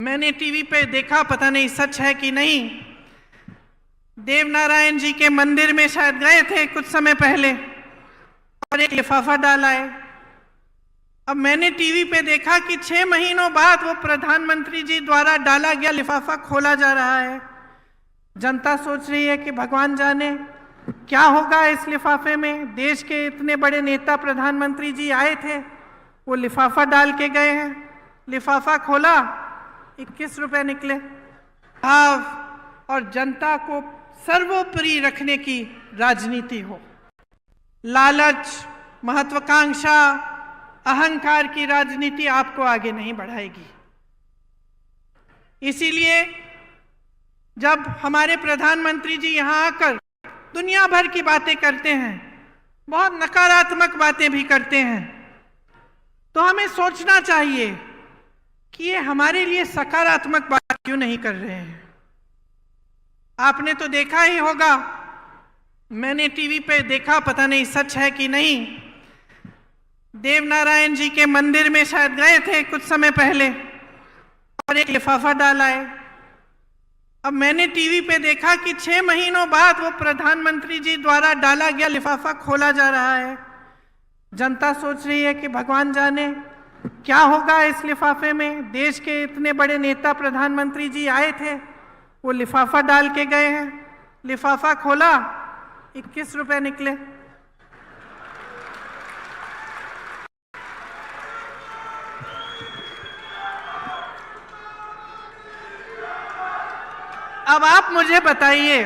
मैंने टीवी पे देखा, पता नहीं सच है कि नहीं, देवनारायण जी के मंदिर में शायद गए थे कुछ समय पहले और एक लिफाफा डाला है। अब मैंने टीवी पे देखा कि 6 महीनों बाद वो प्रधानमंत्री जी द्वारा डाला गया लिफाफा खोला जा रहा है। जनता सोच रही है कि भगवान जाने क्या होगा इस लिफाफे में। देश के इतने बड़े नेता प्रधानमंत्री जी आए थे, वो लिफाफा डाल के गए हैं। लिफाफा खोला, 21 रुपए निकले। भाव और जनता को सर्वोपरि रखने की राजनीति हो, लालच, महत्वाकांक्षा, अहंकार की राजनीति आपको आगे नहीं बढ़ाएगी। इसीलिए जब हमारे प्रधानमंत्री जी यहाँ आकर दुनिया भर की बातें करते हैं, बहुत नकारात्मक बातें भी करते हैं, तो हमें सोचना चाहिए कि ये हमारे लिए सकारात्मक बात क्यों नहीं कर रहे हैं। आपने तो देखा ही होगा, मैंने टीवी पे देखा, पता नहीं सच है कि नहीं, देवनारायण जी के मंदिर में शायद गए थे कुछ समय पहले और एक लिफाफा डाला है। अब मैंने टीवी पे देखा कि 6 महीनों बाद वो प्रधानमंत्री जी द्वारा डाला गया लिफाफा खोला जा रहा है। जनता सोच रही है कि भगवान जाने क्या होगा इस लिफाफे में। देश के इतने बड़े नेता प्रधानमंत्री जी आए थे, वो लिफाफा डाल के गए हैं। लिफाफा खोला, 21 रुपए निकले। अब आप मुझे बताइए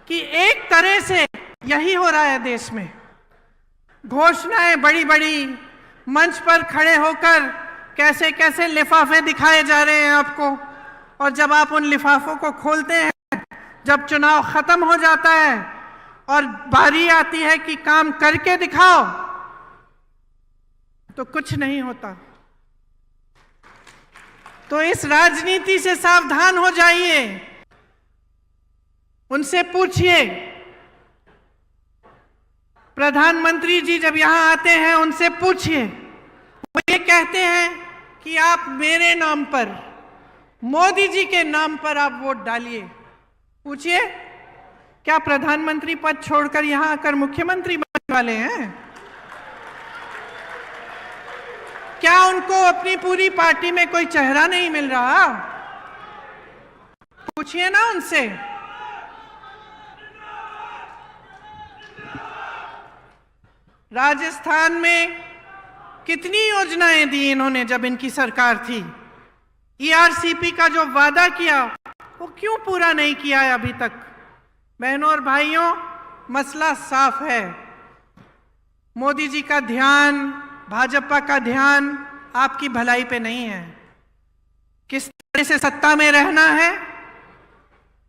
कि एक तरह से यही हो रहा है देश में। घोषणाएं बड़ी बड़ी, मंच पर खड़े होकर कैसे कैसे लिफाफे दिखाए जा रहे हैं आपको, और जब आप उन लिफाफों को खोलते हैं, जब चुनाव खत्म हो जाता है और बारी आती है कि काम करके दिखाओ, तो कुछ नहीं होता। तो इस राजनीति से सावधान हो जाइए। उनसे पूछिए, प्रधानमंत्री जी जब यहां आते हैं उनसे पूछिए, वो ये कहते हैं कि आप मेरे नाम पर, मोदी जी के नाम पर आप वोट डालिए। पूछिए, क्या प्रधानमंत्री पद छोड़कर यहां आकर मुख्यमंत्री बनने वाले हैं? क्या उनको अपनी पूरी पार्टी में कोई चेहरा नहीं मिल रहा? पूछिए ना उनसे। राजस्थान में कितनी योजनाएं दी इन्होंने जब इनकी सरकार थी। ईआरसीपी का जो वादा किया वो क्यों पूरा नहीं किया है अभी तक? बहनों और भाइयों, मसला साफ है। मोदी जी का ध्यान, भाजपा का ध्यान आपकी भलाई पे नहीं है। किस तरह से सत्ता में रहना है,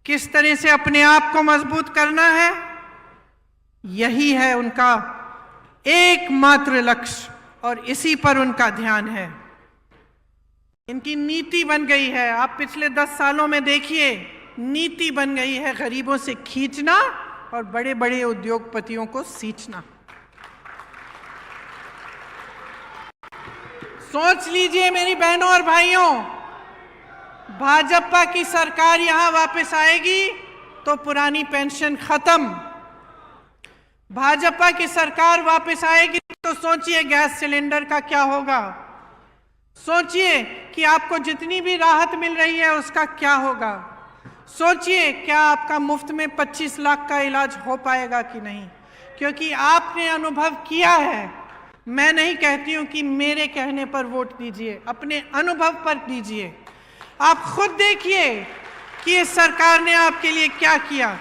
किस तरह से अपने आप को मजबूत करना है, यही है उनका एकमात्र लक्ष्य और इसी पर उनका ध्यान है। इनकी नीति बन गई है, आप पिछले 10 सालों में देखिए, नीति बन गई है गरीबों से खींचना और बड़े बड़े उद्योगपतियों को सींचना। सोच लीजिए मेरी बहनों और भाइयों, भाजपा की सरकार यहां वापस आएगी तो पुरानी पेंशन खत्म। भाजपा की सरकार वापस आएगी तो सोचिए गैस सिलेंडर का क्या होगा। सोचिए कि आपको जितनी भी राहत मिल रही है उसका क्या होगा। सोचिए क्या आपका मुफ्त में 25 लाख का इलाज हो पाएगा कि नहीं, क्योंकि आपने अनुभव किया है। मैं नहीं कहती हूं कि मेरे कहने पर वोट दीजिए, अपने अनुभव पर दीजिए। आप खुद देखिए कि इस सरकार ने आपके लिए क्या किया।